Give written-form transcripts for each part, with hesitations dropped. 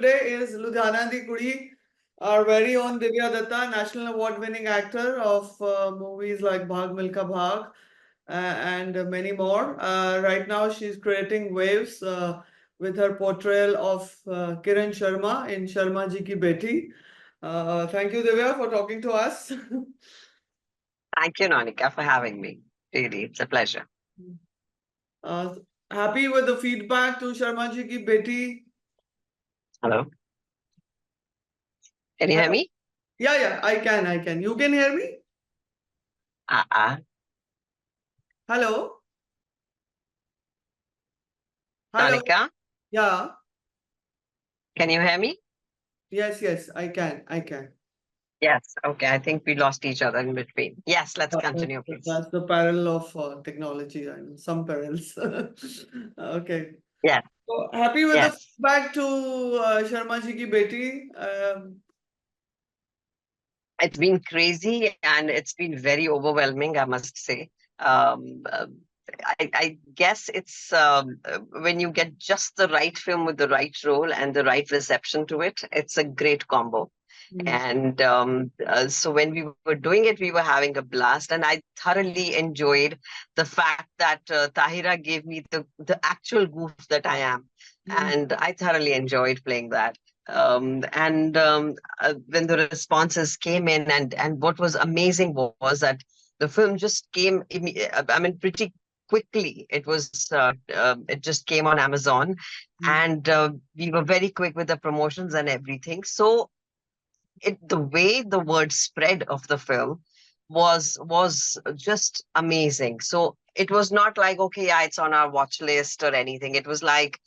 today is Ludhiana Di Kudi, our very own Divya Dutta, national award-winning actor of movies like Bhag Milka Bhag and many more. Right now, she's creating waves with her portrayal of Kiran Sharma in Sharmajee Ki Beti. Thank you, Divya, for talking to us. Thank you, Nonika, for having me. Really, it's a pleasure. Uh, Happy with the feedback to Sharmajee Ki Beti? Hello. Can you hear me? Yeah, I can. You can hear me? Hello? Hello? Nonika, Yeah. can you hear me? Yes, I can. Yes. Okay, I think we lost each other in between. Yes, let's continue, please. That's the peril of technology. I know some perils. Okay. Yes. So happy with the Yes. feedback to Sharmaji Ki Beti. It's been crazy and it's been very overwhelming, I must say. Um, uh, I guess it's when you get just the right film with the right role and the right reception to it, it's a great combo. And so when we were doing it, we were having a blast, and I thoroughly enjoyed the fact that Tahira gave me the actual goof that I am, and I thoroughly enjoyed playing that. When the responses came in, and what was amazing was that the film just came. I mean, pretty quickly. It just came on Amazon, and we were very quick with the promotions and everything. So the way the word spread of the film was just amazing. So it was not like, okay, yeah, it's on our watch list or anything. It was like,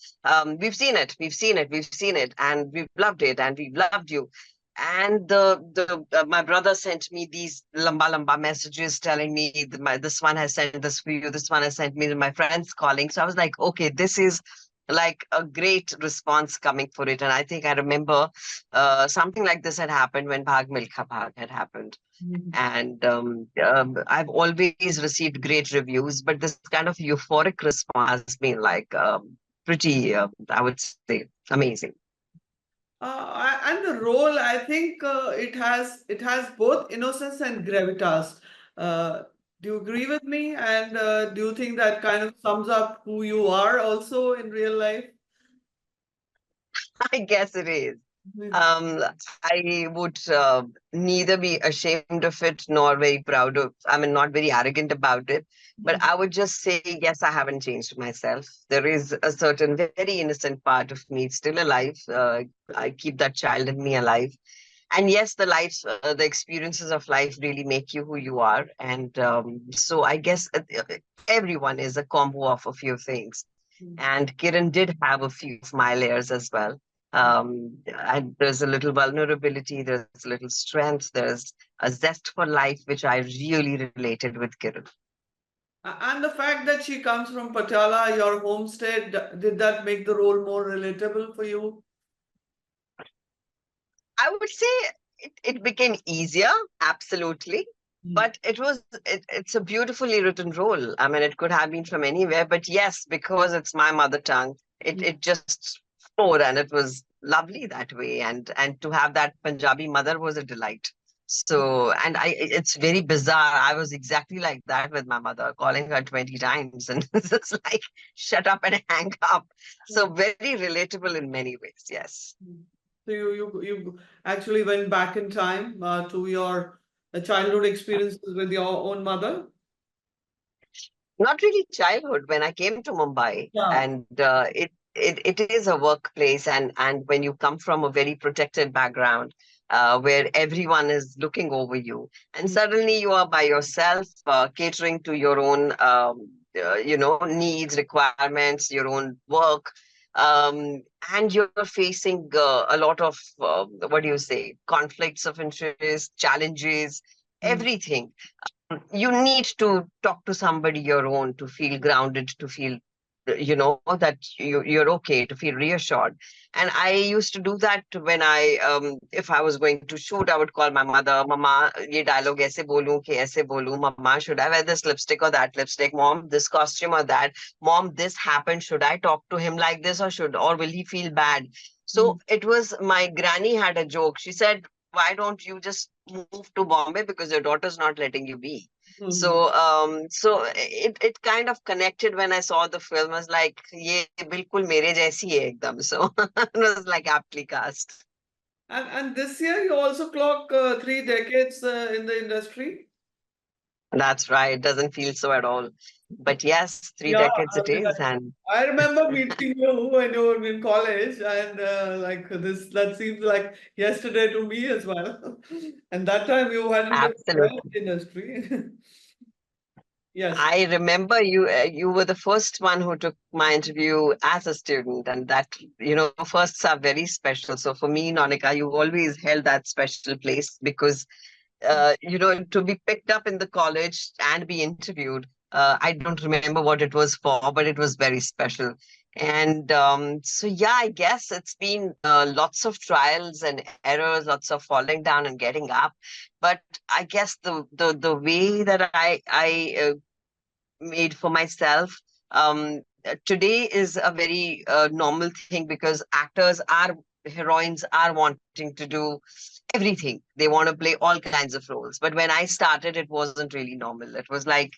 we've seen it, and we've loved it, and we've loved you. And my brother sent me these lamba messages telling me this one has sent this for you, this one has sent me, my friends calling. So I was like, okay, this is like a great response coming for it. And I think I remember something like this had happened when Bhag Milkha Bhag had happened. And I've always received great reviews, but this kind of euphoric response has been like pretty, I would say, amazing. And the role, I think it has both innocence and gravitas. Do you agree with me? And do you think that kind of sums up who you are also in real life? I guess it is. I would neither be ashamed of it nor very proud of, I mean, not very arrogant about it. But I would just say, yes, I haven't changed myself. There is a certain very innocent part of me still alive. I keep that child in me alive. And yes, the experiences of life really make you who you are. And so I guess everyone is a combo of a few things. And Kiran did have a few of my layers as well. And there's a little vulnerability, there's a little strength, there's a zest for life, which I really related with Kiran. And the fact that she comes from Patiala, your home state, did that make the role more relatable for you? I would say it became easier, absolutely. But it's a beautifully written role. I mean, it could have been from anywhere, but yes, because it's my mother tongue, it just flowed, and it was lovely that way. And to have that Punjabi mother was a delight. So, and it's very bizarre. I was exactly like that with my mother, calling her 20 times, and it's just like, shut up and hang up. So very relatable in many ways, yes. So you actually went back in time to your childhood experiences with your own mother? Not really childhood, when I came to Mumbai, Yeah. and it is a workplace, and when you come from a very protected background, where everyone is looking over you, and suddenly you are by yourself, catering to your own needs, requirements, your own work, and you're facing a lot of what do you say, conflicts of interest, challenges, everything. You need to talk to somebody your own to feel grounded, to feel that you're okay, to feel reassured. And I used to do that when if I was going to shoot, I would call my mother. Mama, ye dialogue aise bolu ke aise bolu. Mama, should I wear this lipstick or that lipstick? Mom, this costume or that? Mom, this happened, should I talk to him like this, or will he feel bad? So it was, my granny had a joke. She said, why don't you just move to Bombay because your daughter's not letting you be? Mhm. So it kind of connected when I saw the film. I was like, ye bilkul mere jaisi hai ekdam. So it was like aptly cast. And this year you also clock 3 decades in the industry. That's right. Doesn't feel so at all. But yes, three Yeah, decades I it mean, is. And I remember meeting you when you were in college, and like this, that seems like yesterday to me as well. And that time you hadn't even left absolutely. the industry. Yes. I remember you were the first one who took my interview as a student, and that, firsts are very special. So for me, Nonika, you've always held that special place because to be picked up in the college and be interviewed. I don't remember what it was for, but it was very special. And so, yeah, I guess it's been lots of trials and errors, lots of falling down and getting up. But I guess the way that I made for myself today is a very normal thing because actors are heroines are wanting to do everything. They want to play all kinds of roles. But when I started, it wasn't really normal. It was like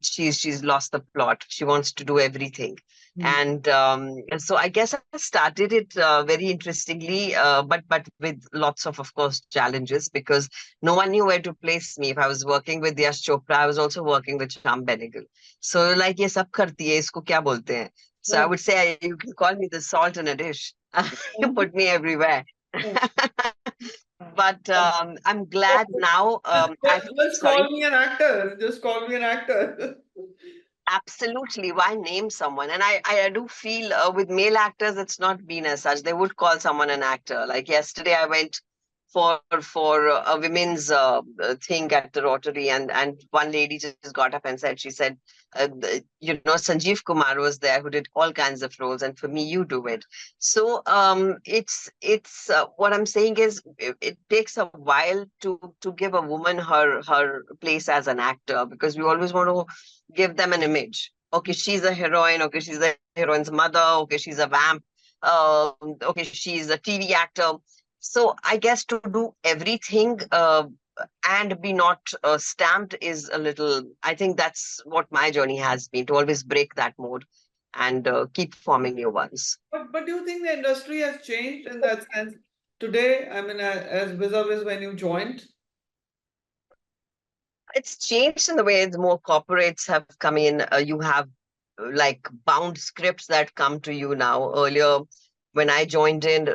she's lost the plot. She wants to do everything. Hmm. And so I guess I started it very interestingly, but with lots of course, challenges because no one knew where to place me. If I was working with Yash Chopra, I was also working with Sham Benegal. So like ये सब करती है इसको क्या बोलते हैं? So I Oh, would say you can call me the salt in a dish. You oh, put me everywhere. oh. But I'm glad now. Just Sorry. call me an actor. Just call me an actor. Absolutely. Why name someone? And I do feel with male actors, it's not been as such. They would call someone an actor. Like yesterday, I went for a women's thing at the Rotary, and one lady just got up and said, she said, Sanjeev Kumar was there who did all kinds of roles, and for me, you do it. So it's what I'm saying is it takes a while to give a woman her place as an actor because we always want to give them an image. Okay, she's a heroine. Okay, she's the heroine's mother. Okay, she's a vamp. Okay, she's a TV actor. So I guess to do everything and be not stamped is a little. I think that's what my journey has been to always break that mode and keep forming new ones. But do you think the industry has changed in that sense today? I mean, as vis-a-vis when you joined? It's changed in the way the more corporates have come in. You have like bound scripts that come to you now. Earlier, when I joined in,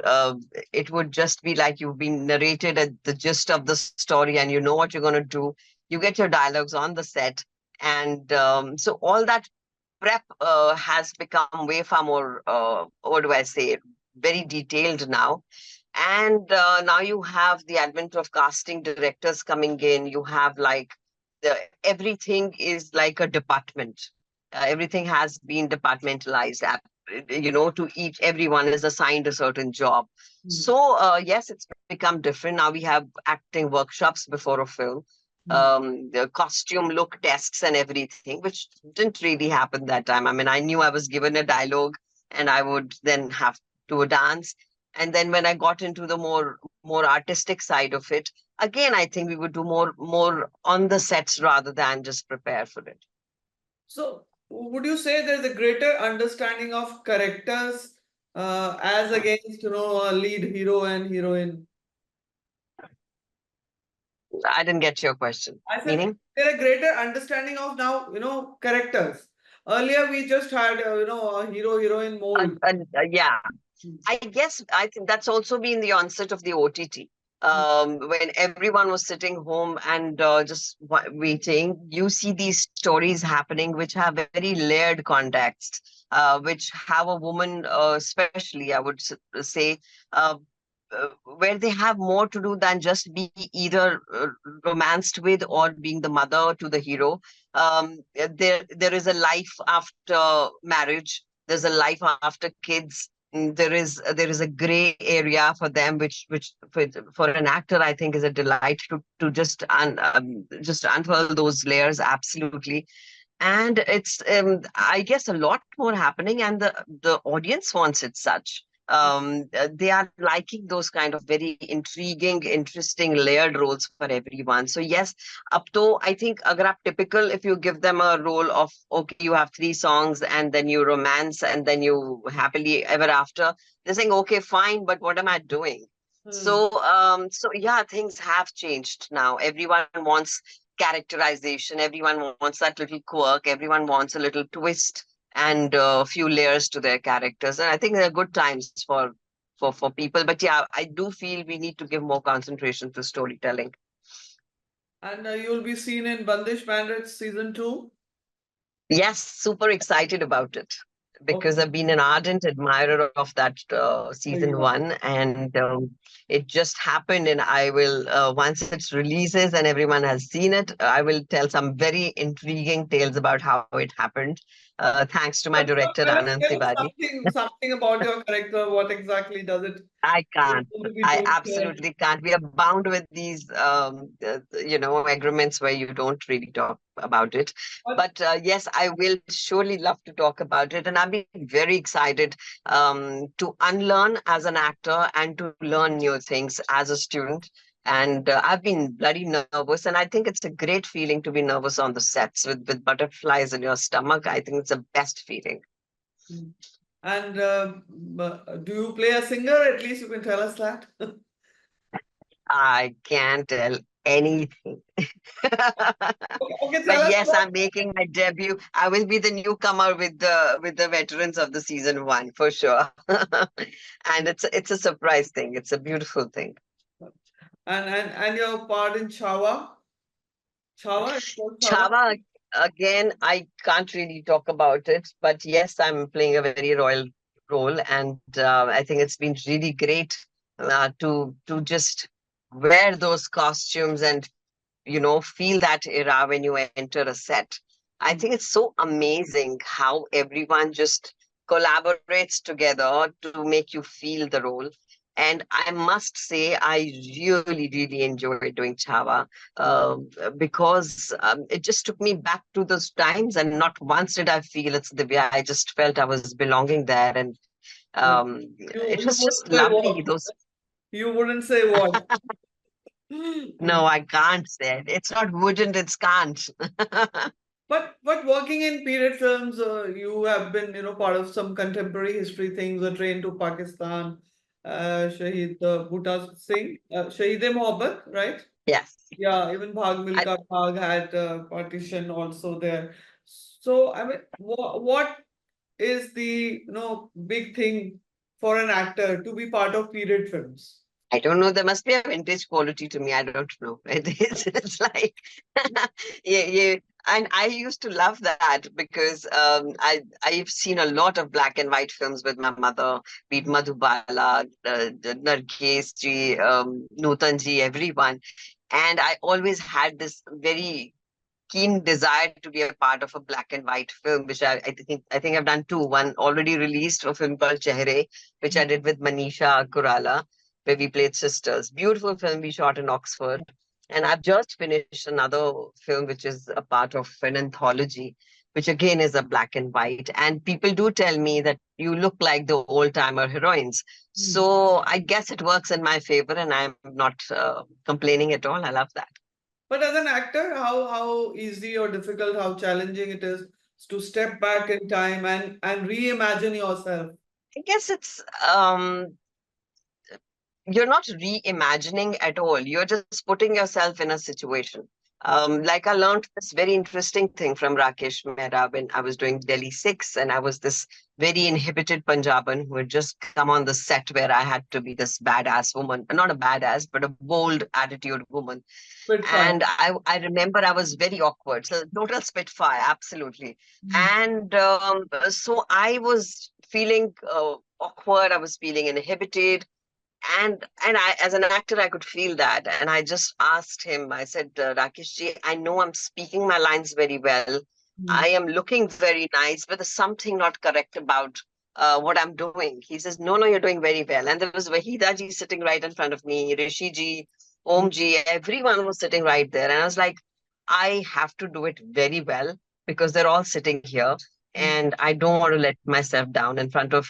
it would just be like you've been narrated at the gist of the story and you know what you're going to do. You get your dialogues on the set. And so all that prep has become way far more, what do I say, very detailed now. And now you have the advent of casting directors coming in. You have like everything is like a department. Everything has been departmentalized. To each everyone is assigned a certain job. Hmm. So yes, it's become different. Now we have acting workshops before a film, Hmm. the costume look tests and everything, which didn't really happen that time. I mean, I knew I was given a dialogue and I would then have to dance. And then when I got into the more artistic side of it, again, I think we would do more on the sets rather than just prepare for it. So, would you say there's a greater understanding of characters as against, a lead hero and heroine? I didn't get your question. I said Meaning? there a greater understanding of now, characters. Earlier, we just had, a hero heroine mold. Yeah, Hmm. I guess I think that's also been the onset of the OTT. When everyone was sitting home and just waiting, you see these stories happening which have very layered context, which have a woman, especially, I would say, uh, where they have more to do than just be either romanced with or being the mother to the hero. There is a life after marriage. There's a life after kids. There is a gray area for them, which for an actor I think is a delight to just unfurl those layers absolutely. And it's I guess a lot more happening, and the audience wants it such. They are liking those kind of very intriguing, interesting, layered roles for everyone. So yes, up to I think agar aap typical, if you give them a role of okay, you have three songs and then you romance and then you happily ever after, they're saying okay, fine, but what am I doing? Hmm. So yeah, things have changed now. Everyone wants characterization. Everyone wants that little quirk. Everyone wants a little twist and a few layers to their characters. And I think they're good times for people. But yeah, I do feel we need to give more concentration to storytelling. And you'll be seen in Bandish Bandits season 2. Yes, super excited about it because Okay. I've been an ardent admirer of that There season you are. one, and it just happened. And I will, once it releases and everyone has seen it, I will tell some very intriguing tales about how it happened. Thanks to my But director Anand tell us Tiwari. something about your character. What exactly does it I can't. going to be I doing here? absolutely can't. We are bound with these, agreements where you don't really talk about it. But But yes, I will surely love to talk about it, and I've been very excited to unlearn as an actor and to learn new things as a student. And I've been bloody nervous, and I think it's a great feeling to be nervous on the sets with butterflies in your stomach. I think it's the best feeling. and do you play a singer? At least you can tell us that. I can't tell anything. Okay, tell But us yes, about. I'm making my debut. I will be the newcomer with the veterans of the season one for sure. And it's a surprise thing. It's a beautiful thing. And your part in Chawa. Chawa, it's called Chawa. Chava, again, I can't really talk about it, but yes, I'm playing a very royal role, and I think it's been really great to just wear those costumes and feel that era when you enter a set. I think it's so amazing how everyone just collaborates together to make you feel the role. And I must say, I really, really enjoyed doing Chava because it just took me back to those times. And not once did I feel it's Divya. I just felt I was belonging there. And Yeah. it You was wouldn't just say lovely. what. Those You wouldn't say what. No, I can't say it. It's not wouldn't, it's can't. But working in period films, you have been, part of some contemporary history things, A Train to Pakistan, Shahid Butta Singh, Shahid-e Mohabbat, right? Yes. Yeah, even Bhag I, Milka Bhag had partition also there. So, I mean, what is the, big thing for an actor to be part of period films? I don't know. There must be a vintage quality to me. I don't know. It's like, yeah, yeah. And I used to love that because I've seen a lot of black and white films with my mother, be it Madhubala, Nargis ji, Nutan ji, everyone. And I always had this very keen desire to be a part of a black and white film, which I think I've done two. One already released, a film called Chehre, which I did with Manisha Kurala, where we played sisters. Beautiful film we shot in Oxford. And I've just finished another film which is a part of an anthology, which again is a black and white. And people do tell me that you look like the old timer heroines. Hmm. So I guess it works in my favor, and I'm not complaining at all. I love that. But as an actor, how easy or difficult, how challenging it is to step back in time and reimagine yourself. I guess it's you're not reimagining at all. You're just putting yourself in a situation. Like I learned this very interesting thing from Rakesh Mehra when I was doing Delhi 6, and I was this very inhibited Punjaban who had just come on the set where I had to be this badass woman, not a badass, but a bold attitude woman. Spitfire. And I remember I was very awkward. So total spitfire, absolutely. Hmm. And so I was feeling awkward. I was feeling inhibited, and I, as an actor, I could feel that, and I just asked him. I said, Rakesh ji, I know I'm speaking my lines very well, Hmm. I am looking very nice, but there's something not correct about what I'm doing. He says, no, no, you're doing very well. And there was Wahida ji sitting right in front of me, Rishi ji, Hmm. Om ji, everyone was sitting right there, and I was like, I have to do it very well because they're all sitting here, Hmm. and I don't want to let myself down in front of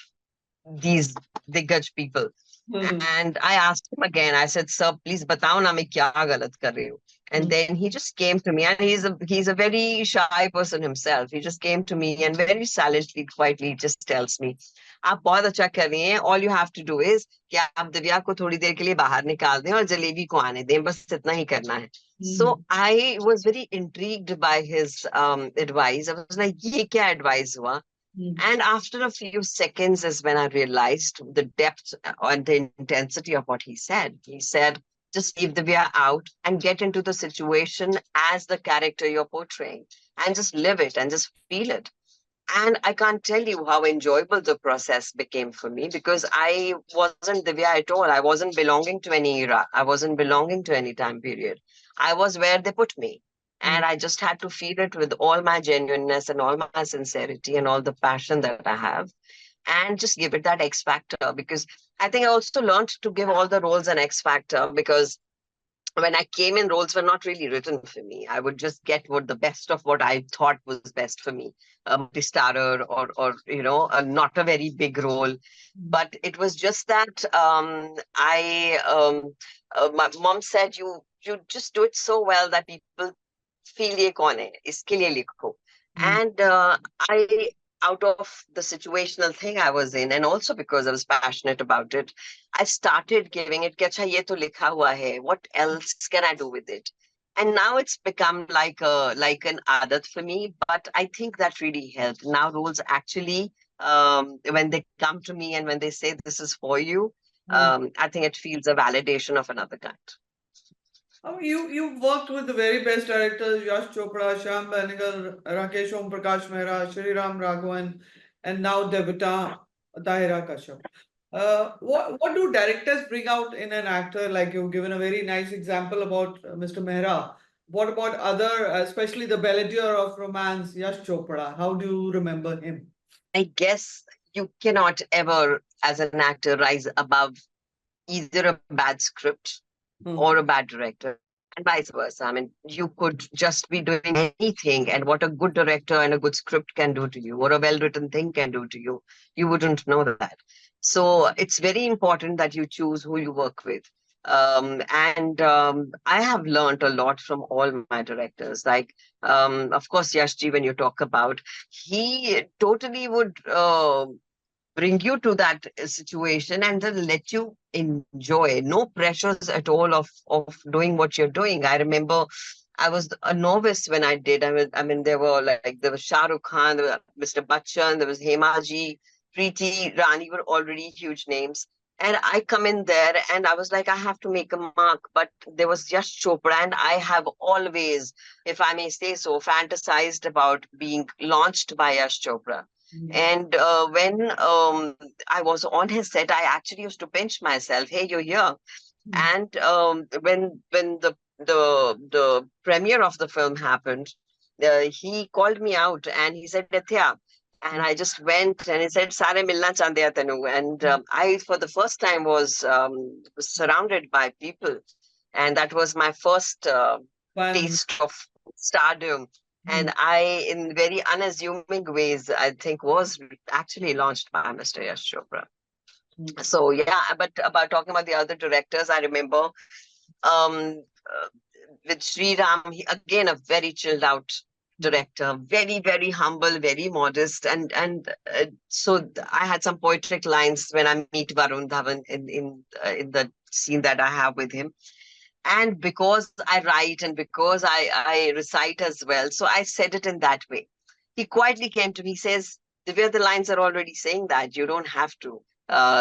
these Diggaj people. And I asked him again, I said, sir, please batao na main kya galat kar rahi hu. And then he just came to me, and he's a very shy person himself. He just came to me and very silently, quietly just tells me, आप बहुत अच्छा कर रही हैं. All you have to do is कि आप दिव्या को थोड़ी देर के लिए बाहर निकाल दें और जलेबी को आने दें, बस इतना ही करना है. So I was very intrigued by his advice. I was like, ये क्या advice हुआ? And after a few seconds is when I realized the depth and the intensity of what he said. He said, just leave the Divya out and get into the situation as the character you're portraying and just live it and just feel it. And I can't tell you how enjoyable the process became for me, because I wasn't Divya at all. I wasn't belonging to any era. I wasn't belonging to any time period. I was where they put me. And I just had to feel it with all my genuineness and all my sincerity and all the passion that I have, and just give it that X factor. Because I think I also learned to give all the roles an X factor, because when I came in, roles were not really written for me. I would just get what the best of what I thought was best for me, a multi-starrer, or not a very big role. But it was just that my mom said, you just do it so well that people feel ye kaun hai, iske liye likho. And I, out of the situational thing I was in, and also because I was passionate about it, I started giving it, कि अच्छा ये तो लिखा हुआ है, what else can I do with it? And now it's become like an adat for me, but I think that really helped. Now roles actually, when they come to me and when they say this is for you, I think it feels a validation of another kind. Oh, you've worked with the very best directors: Yash Chopra, Shyam Benegal, Rakesh Om Prakash Mehra, Shri Ram Raghavan, and now Devata Tahira Kashyap. What do directors bring out in an actor? Like you've given a very nice example about Mr. Mehra. What about other, especially the balladeer of romance, Yash Chopra? How do you remember him? I guess you cannot ever, as an actor, rise above either a bad script or a bad director, and vice versa. I mean, you could just be doing anything, and what a good director and a good script can do to you, or a well written thing can do to you, you wouldn't know that. So it's very important that you choose who you work with. And I have learned a lot from all my directors. Like, of course, Yashji, when you talk about, he totally would bring you to that situation and then let you enjoy. No pressures at all of doing what you're doing. I remember I was a novice when I did. I mean, there was Shah Rukh Khan, there was Mr. Bachchan, there was Hemaji, Preeti, Rani were already huge names. And I come in there and I was like, I have to make a mark. But there was just Chopra, and I have always, if I may say so, fantasized about being launched by Yash Chopra. And when I was on his set, I actually used to pinch myself. Hey, you're here. And when the premiere of the film happened, he called me out and he said, Nithya. And I just went and he said, Sare milna chande hai tenu. And I, for the first time, was surrounded by people. And that was my first taste of stardom. And I, in very unassuming ways, I think was actually launched by Mr. Yash Chopra. So yeah, but about talking about the other directors, I remember um, uh, with Sri Ram, again a very chilled out director, very very humble, very modest, and so I had some poetic lines when I meet Varun Dhawan in the scene that I have with him. And because I write and because I recite as well, so I said it in that way. He quietly came to me, he says, Divya, the lines are already saying that. You don't have to.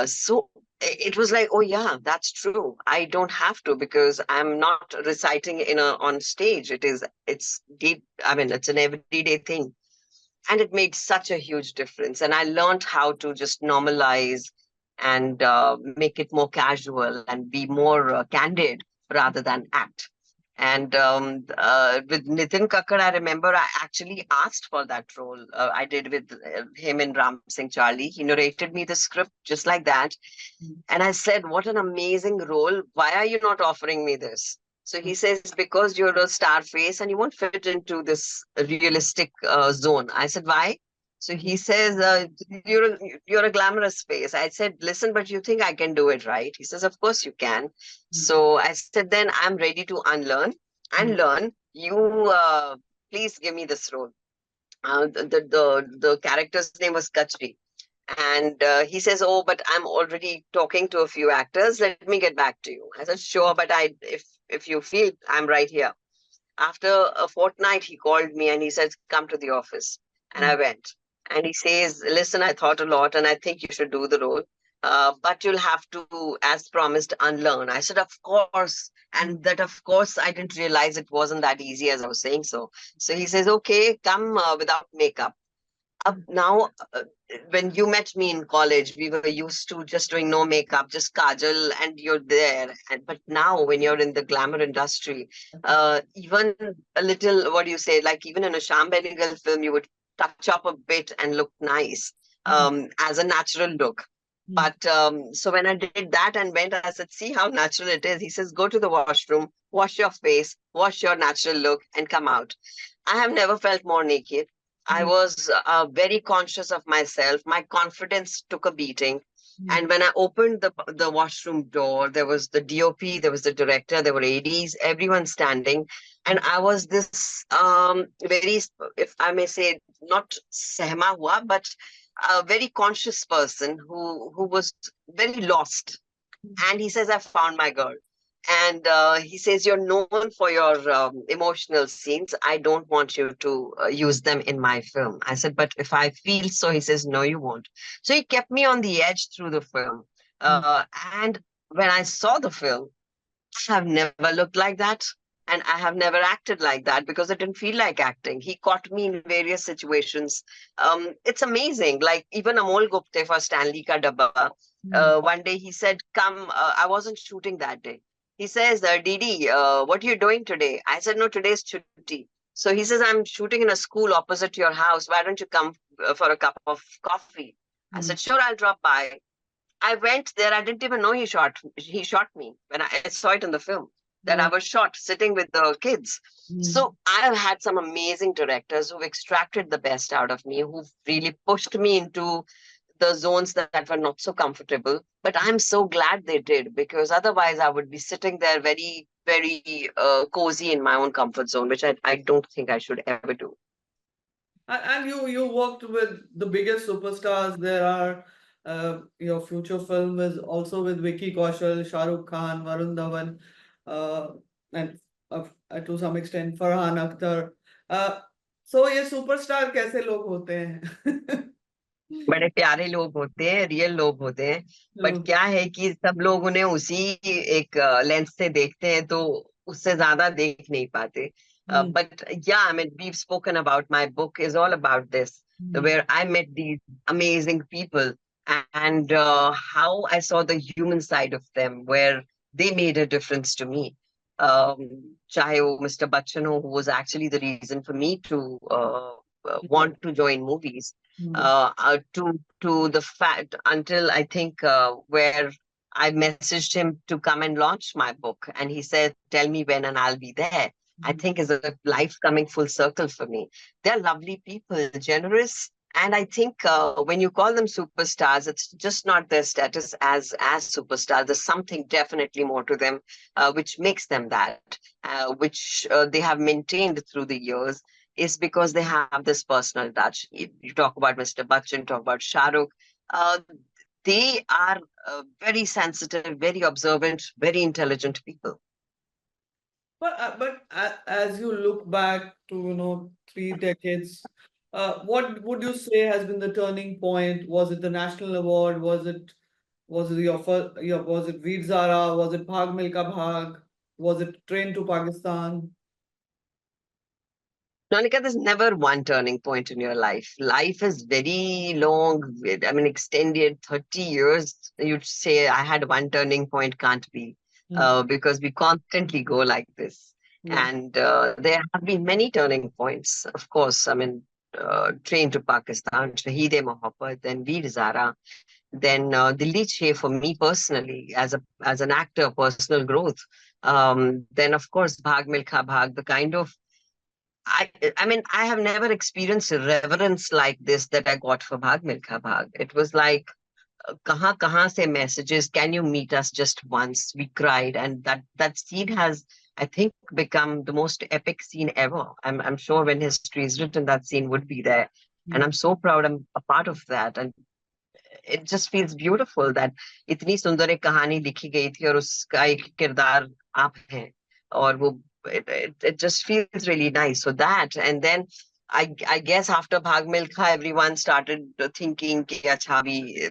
So it was like, oh yeah, that's true. I don't have to, because I'm not reciting on stage. It's deep. I mean, it's an everyday thing. And it made such a huge difference. And I learned how to just normalize and make it more casual and be more candid rather than act. And with Nitin Kakkar, I remember I actually asked for that role. I did with him in Ram Singh Charlie. He narrated me the script just like that. And I said, what an amazing role. Why are you not offering me this? So he says, because you're a star face and you won't fit into this realistic zone. I said, why? So he says, you're a glamorous face. I said, listen, but you think I can do it, right? He says, of course you can. So I said, then I'm ready to unlearn and learn. You please give me this role. The character's name was Kachri. And he says, oh, but I'm already talking to a few actors. Let me get back to you. I said, sure, but if you feel I'm right here. After a fortnight, he called me and he said, come to the office. And I went. And he says, listen, I thought a lot and I think you should do the role. But you'll have to, as promised, unlearn. I said, of course. And that, of course, I didn't realize it wasn't that easy as I was saying so. So he says, okay, come without makeup. Now, when you met me in college, we were used to just doing no makeup, just kajal, and you're there. But now, when you're in the glamour industry, even a little, what do you say, like even in a Sham Benegal film, you would touch up a bit and look nice as a natural look. But so when I did that and went, I said, see how natural it is. He says, go to the washroom, wash your face, wash your natural look, and come out. I have never felt more naked. I was very conscious of myself. My confidence took a beating. And when I opened the washroom door, there was the DOP, there was the director, there were ADs, everyone standing. And I was this very, if I may say, not sehma hua, but a very conscious person who was very lost. And he says, I found my girl. And he says, you're known for your emotional scenes. I don't want you to use them in my film. I said, but if I feel so, he says, no, you won't. So he kept me on the edge through the film. And when I saw the film, I have never looked like that. And I have never acted like that because it didn't feel like acting. He caught me in various situations. It's amazing. Like even Amol Gupte for Stanley Ka Dabba. One day he said, come, I wasn't shooting that day. He says, Didi, what are you doing today? I said, no, today's chutti. So he says, I'm shooting in a school opposite your house. Why don't you come for a cup of coffee? I said, sure, I'll drop by. I went there. I didn't even know he shot me when I saw it in the film that I was shot sitting with the kids. So I have had some amazing directors who've extracted the best out of me, who've really pushed me into the zones that were not so comfortable. But I'm so glad they did, because otherwise I would be sitting there very, very cozy in my own comfort zone, which I don't think I should ever do. And you worked with the biggest superstars. There are your future film is also with Vicky Kaushal, Shah Rukh Khan, Varun Dhawan, and to some extent Farhan Akhtar. Uh, so ये superstar कैसे लोग होते हैं? बड़े प्यारे लोग होते हैं, रियल लोग होते हैं, बट क्या है कि सब लोग उन्हें उसी एक लेंस से देखते हैं, तो उससे ज्यादा देख नहीं पाते. But yeah, I mean, we've spoken about, my book is all about this, where I met these amazing people, and how I saw the human side of them, where they made a difference to me. Chahe wo Mr. Bachchan ho, who was actually the reason for me to want to join movies, to the fact, until I think where I messaged him to come and launch my book, and he said, "Tell me when, and I'll be there." I think is a life coming full circle for me. They're lovely people, generous, and I think when you call them superstars, it's just not their status as superstars. There's something definitely more to them, which makes them that, which they have maintained through the years, is because they have this personal touch. You talk about Mr. Bachchan, talk about Shah Rukh. Uh, they are very sensitive, very observant, very intelligent people. But as you look back to 3 decades, what would you say has been the turning point? Was it the national award? Was it was it Veer Zara? Was it Bhag Milka Bhag? Was it Train to Pakistan? Monica, there's never one turning point in your life. Life is very long. I mean, extended 30 years. You'd say I had one turning point, can't be, because we constantly go like this. And there have been many turning points, of course. I mean, Train to Pakistan, Shaheed Mohabbat, then Veer Zara, then Dilli Che for me personally, as an actor, personal growth. Then, of course, Bhag Milkha Bhag, the kind of I mean, I have never experienced a reverence like this that I got for Bhag Milkha Bhag. It was like, kahan se messages, can you meet us just once? We cried, and that scene has, I think, become the most epic scene ever. I'm sure when history is written, that scene would be there, and I'm so proud I'm a part of that. And it just feels beautiful that इतनी सुंदर एक कहानी लिखी गई थी और उसका एक किरदार आप हैं और वो it just feels really nice. So that, and then I guess after Bhag Milkha, everyone started thinking कि अच्छा we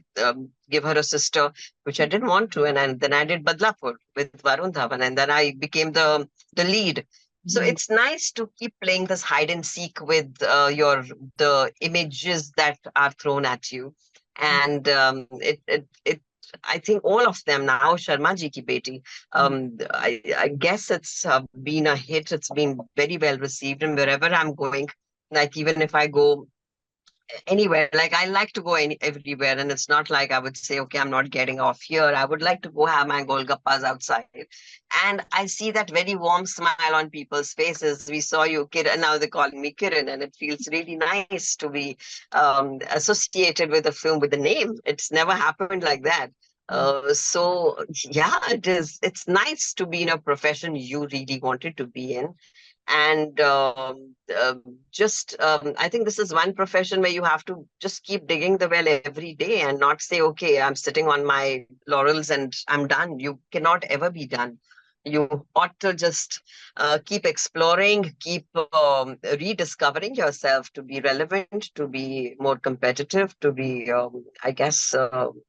give her a sister, which I didn't want to, and then I did Badlapur with Varun Dhawan, and then I became the lead. So it's nice to keep playing this hide and seek with the images that are thrown at you, and it I think all of them now. Sharmajee Ki Beti, I guess it's been a hit. It's been very well received, and wherever I'm going, like even if I go anywhere, like I like to go everywhere, and it's not like I would say, okay, I'm not getting off here. I would like to go have my golgappas outside, and I see that very warm smile on people's faces. We saw you, Kiran. Now they're calling me Kiran, and it feels really nice to be associated with a film with a name. It's never happened like that. So yeah, it is. It's nice to be in a profession you really wanted to be in, and just I think this is one profession where you have to just keep digging the well every day and not say, okay, I'm sitting on my laurels and I'm done. You cannot ever be done. You ought to just keep exploring, keep rediscovering yourself to be relevant, to be more competitive, to be I guess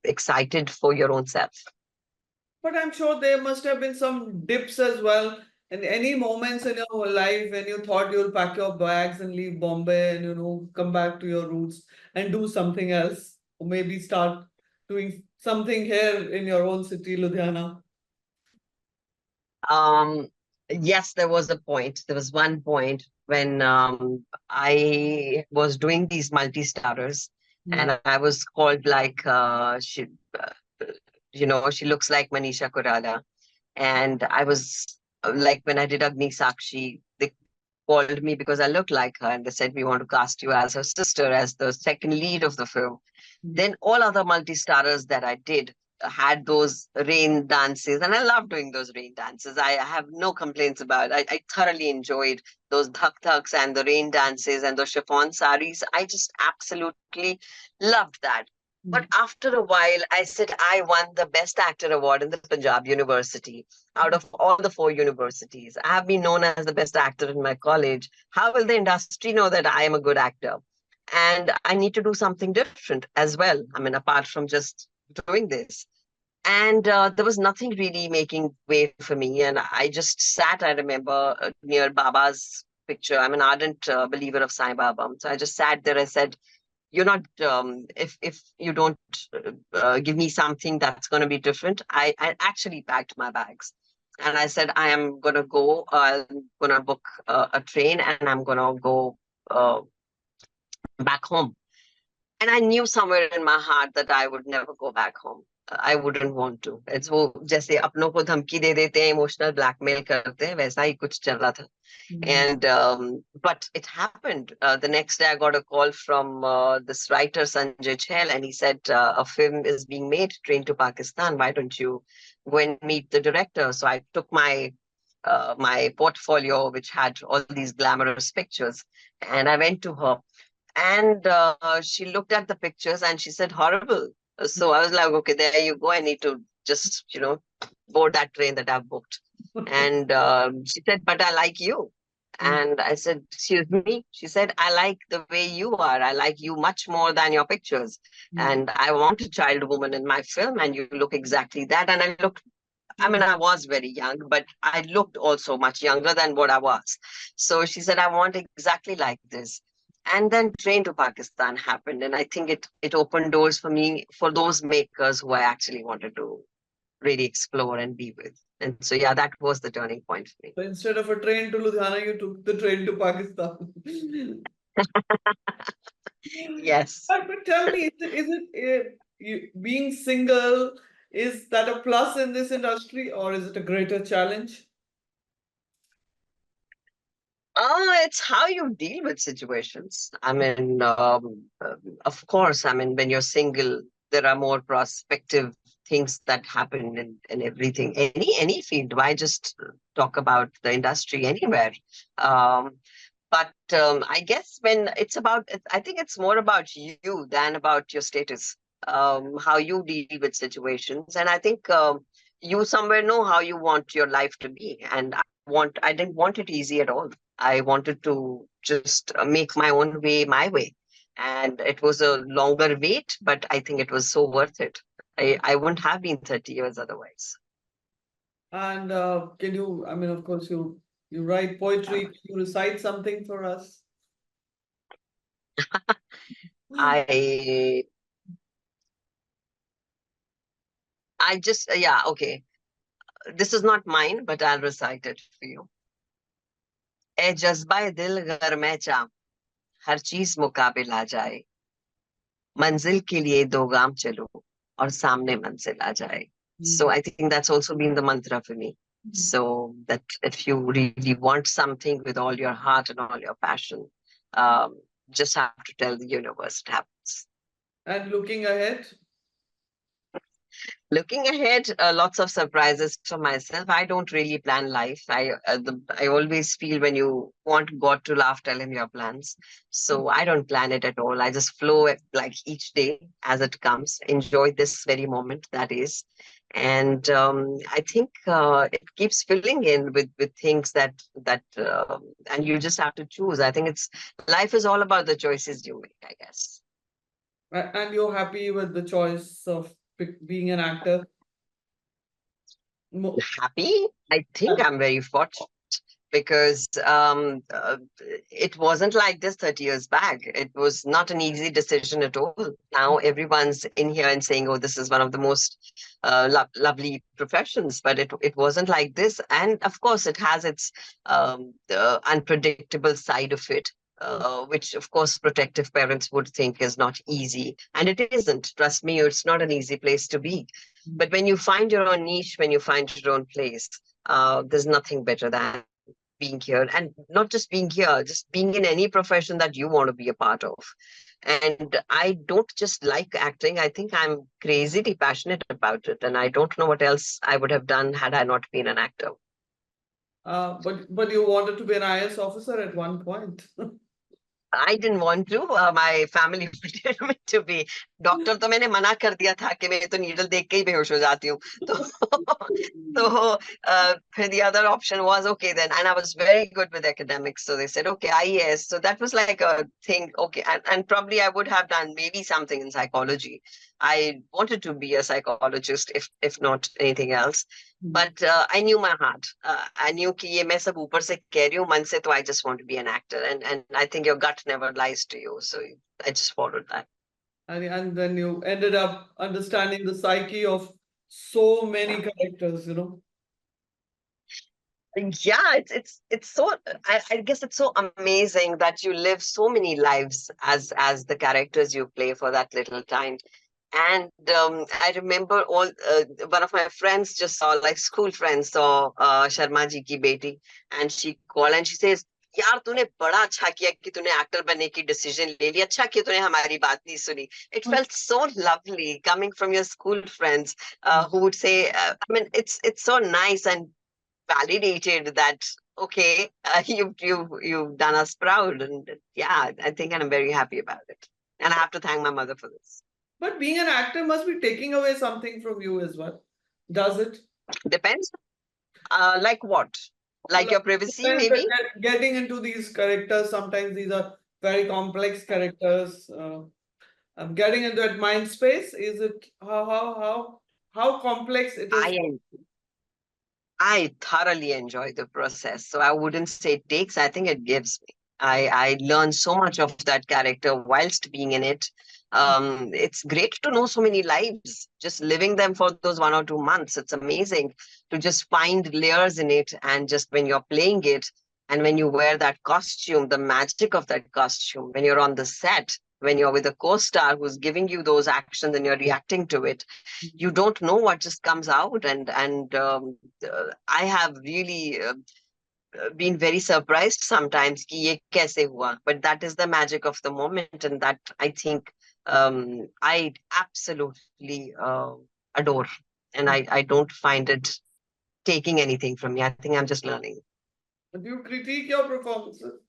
excited for your own self. But I'm sure there must have been some dips as well. And any moments in your life when you thought you'll pack your bags and leave Bombay and, come back to your roots and do something else, or maybe start doing something here in your own city, Ludhiana. Um, yes, there was a point. There was one point when I was doing these multi-starters, and I was called like uh, she looks like Manisha Kurala, and I was like when I did Agni Sakshi, they called me because I looked like her, and they said we want to cast you as her sister, as the second lead of the film. Then all other multi-starers that I did had those rain dances, and I love doing those rain dances. I have no complaints about it. I thoroughly enjoyed those dhak dhaks and the rain dances and those chiffon saris. I just absolutely loved that. But after a while, I said I won the Best Actor Award in the Punjab University out of all the four universities. I have been known as the best actor in my college. How will the industry know that I am a good actor? And I need to do something different as well. I mean, apart from just doing this. And there was nothing really making way for me. And I just sat, I remember, near Baba's picture. I'm an ardent believer of Sai Baba. So I just sat there. I said, you're not, if you don't give me something that's going to be different, I actually packed my bags. And I said, I am going to go, I'm going to book a train and I'm going to go back home. And I knew somewhere in my heart that I would never go back home. I wouldn't want to. It's वो जैसे अपनों को धमकी दे देते हैं, emotional blackmail करते हैं, वैसा ही कुछ चल रहा था. And but it happened. The next day, I got a call from this writer Sanjay Chhel, and he said a film is being made, Train to Pakistan. Why don't you go and meet the director? So I took my portfolio, which had all these glamorous pictures, and I went to her. And she looked at the pictures and she said, horrible. So I was like, okay, there you go. I need to just, board that train that I've booked. And she said, but I like you. And I said, excuse me. She said, I like the way you are. I like you much more than your pictures. And I want a child woman in my film, and you look exactly that. And I mean, I was very young, but I looked also much younger than what I was. So she said, I want exactly like this. And then Train to Pakistan happened. And I think it opened doors for me, for those makers who I actually wanted to really explore and be with. And so, yeah, that was the turning point for me. So instead of a train to Ludhiana, you took the train to Pakistan. Yes. But tell me, being single, is that a plus in this industry or is it a greater challenge? It's how you deal with situations. I mean, of course, I mean, when you're single, there are more prospective things that happen in everything, any field. Why just talk about the industry anywhere? Um, but I guess when it's about, I think it's more about you than about your status, how you deal with situations. And I think you somewhere know how you want your life to be. And I didn't want it easy at all. I wanted to just make my own way, my way. And it was a longer wait, but I think it was so worth it. I wouldn't have been 30 years otherwise. And can you, I mean, of course, you write poetry. Can you recite something for us? I I just yeah, okay. This is not mine, but I'll recite it for you. ए जज्बा दिल गर मैं चाह हर चीज मुकाबिल आ जाए मंजिल के लिए दो गाम चलो और सामने मंजिल आ जाए. So I think that's also been the mantra for me. So that if you really want something with all your heart and all your passion, um, just have to tell the universe it happens. And looking ahead, Looking ahead, lots of surprises for myself. I don't really plan life. I always feel when you want God to laugh, tell him your plans. So I don't plan it at all. I just flow it like each day as it comes. Enjoy this very moment that is, and I think it keeps filling in with things that and you just have to choose. I think it's life is all about the choices you make, I guess. and you're happy with the choice of being an actor? Happy? I think I'm very fortunate because it wasn't like this 30 years back. It was not an easy decision at all. Now everyone's in here and saying, oh, this is one of the most lovely professions, but it wasn't like this. And of course, it has its unpredictable side of it. Which of course protective parents would think is not easy, and it isn't. Trust me, it's not an easy place to be. But when you find your own niche, when you find your own place, there's nothing better than being here. And not just being here, just being in any profession that you want to be a part of. And I don't just like acting. I think I'm crazily passionate about it. And I don't know what else I would have done had I not been an actor. But you wanted to be an IS officer at one point. I didn't want to. My family wanted me to be. Doctor तो मैंने मना कर दिया था कि मैं तो needle देख के ही बेहोश हो जाती हूँ. So फिर the other option was okay then, and I was very good with academics. So they said okay, IES. So that was like a thing. Okay, and probably I would have done maybe something in psychology. I wanted to be a psychologist, if not anything else. But I knew my heart. I knew कि ये मैं सब ऊपर से कह रही हूँ मन से, तो I just want to be an actor, and I think your gut never lies to you, so I just followed that. And then you ended up understanding the psyche of so many characters, you know. Yeah, it's so I guess it's so amazing that you live so many lives as the characters you play for that little time. And I remember one of my friends just saw, like school friends saw Sharmajee Ki Beti, and she called and she says, यार तूने बड़ा अच्छा किया कि तूने actor बनने की decision ले ली, अच्छा कि तूने हमारी बात नहीं सुनी. It felt so lovely coming from your school friends who would say, I mean, it's so nice and validated that okay, you've done us proud, and yeah, I think I'm very happy about it, and I have to thank my mother for this. But being an actor must be taking away something from you as well. Does it? Depends. Like what? Like your privacy, Sometimes maybe? getting into these characters, sometimes these are very complex characters. I'm getting into that mind space. Is it how complex it is? I thoroughly enjoy the process. So I wouldn't say it takes, I think it gives me. I learn so much of that character whilst being in it. It's great to know so many lives, just living them for those 1 or 2 months. It's amazing to just find layers in it. And just when you're playing it, and when you wear that costume, the magic of that costume, when you're on the set, when you're with a co-star who's giving you those actions and you're reacting to it, you don't know what just comes out. And I have really been very surprised sometimes कि ये कैसे हुआ. But that is the magic of the moment, and that I think I absolutely adore, and I don't find it taking anything from me. I think I'm just learning. Do you critique your performances?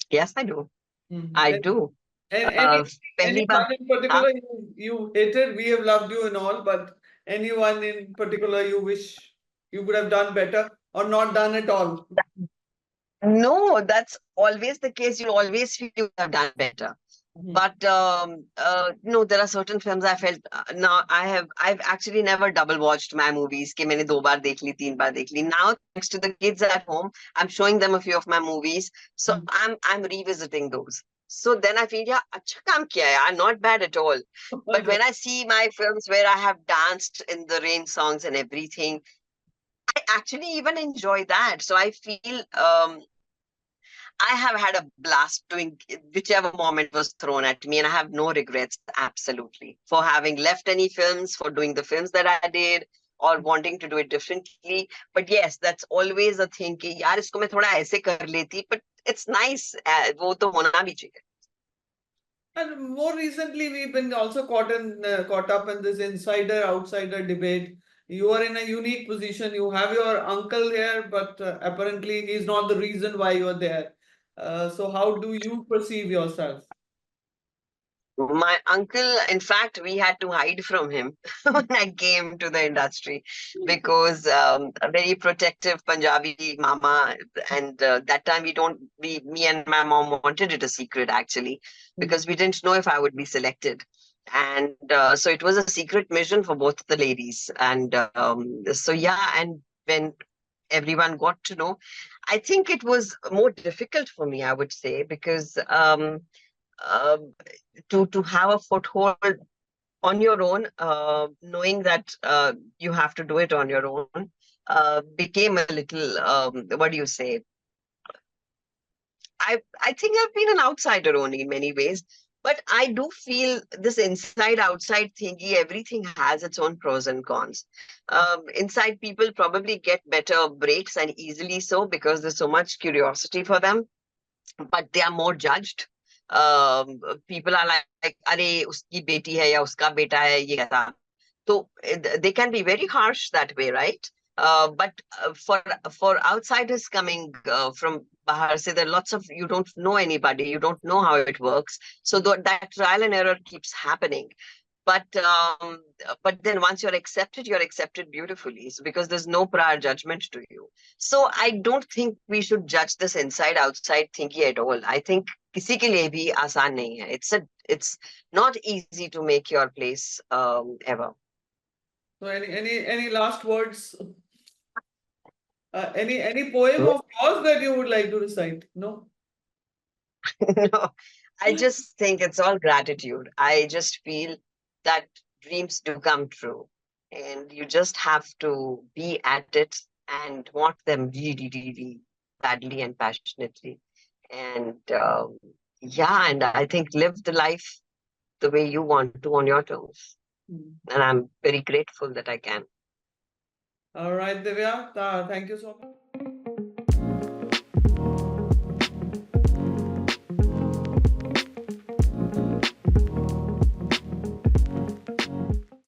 Yes, I do. Mhm. I do. And Uh, पहली बार, anyone in particular you hated? We have loved you and all, but anyone in particular you wish you would have done better or not done at all? no, that's always the case. You'll always feel you have done better. Mhm. But no, there are certain films I felt now I've actually never double watched my movies. कि मैंने 2 बार देख ली, 3 बार देख ली. Now, thanks to the kids at home, I'm showing them a few of my movies, so I'm revisiting those. So then I feel, yeah, अच्छा काम किया यार, not bad at all. But when I see my films where I have danced in the rain songs and everything, I actually even enjoy that. So I feel I have had a blast doing whichever moment was thrown at me, and I have no regrets, absolutely, for having left any films, for doing the films that I did, or wanting to do it differently. But yes, that's always a thing कि यार इसको मैं थोड़ा ऐसे कर लेती, but it's nice. वो तो होना भी चाहिए. And more recently, we've been also caught up in this insider outsider debate. You are in a unique position. You have your uncle here, but apparently he's not the reason why you're there. So how do you perceive yourself? My uncle, in fact, we had to hide from him when I came to the industry because a very protective Punjabi mama, and that time me and my mom wanted it a secret actually because we didn't know if I would be selected. And so it was a secret mission for both the ladies. And so, yeah, and when everyone got to know, I think it was more difficult for me, I would say, because uh, to have a foothold on your own, knowing that you have to do it on your own, became a little what do you say? I think I've been an outsider only in many ways, but I do feel this inside outside thingy. Everything has its own pros and cons. Inside people probably get better breaks and easily so because there's so much curiosity for them, but they are more judged. People are like अरे उसकी बेटी है या उसका बेटा है ये ऐसा. So they can be very harsh that way, right? But for outsiders coming from Bahar, say there are lots of you don't know anybody, you don't know how it works, so that trial and error keeps happening. But then once you're accepted beautifully, so because there's no prior judgment to you. So I don't think we should judge this inside outside thingy at all. I think किसी के लिए भी आसान नहीं है. It's not easy to make your place ever. So any last words? Any poem of yours that you would like to recite? No? No, I just think it's all gratitude. I just feel that dreams do come true, and you just have to be at it and want them really, really badly and passionately. And yeah, and I think live the life the way you want to on your terms. And I'm very grateful that I can. All right, Divya. Thank you so much.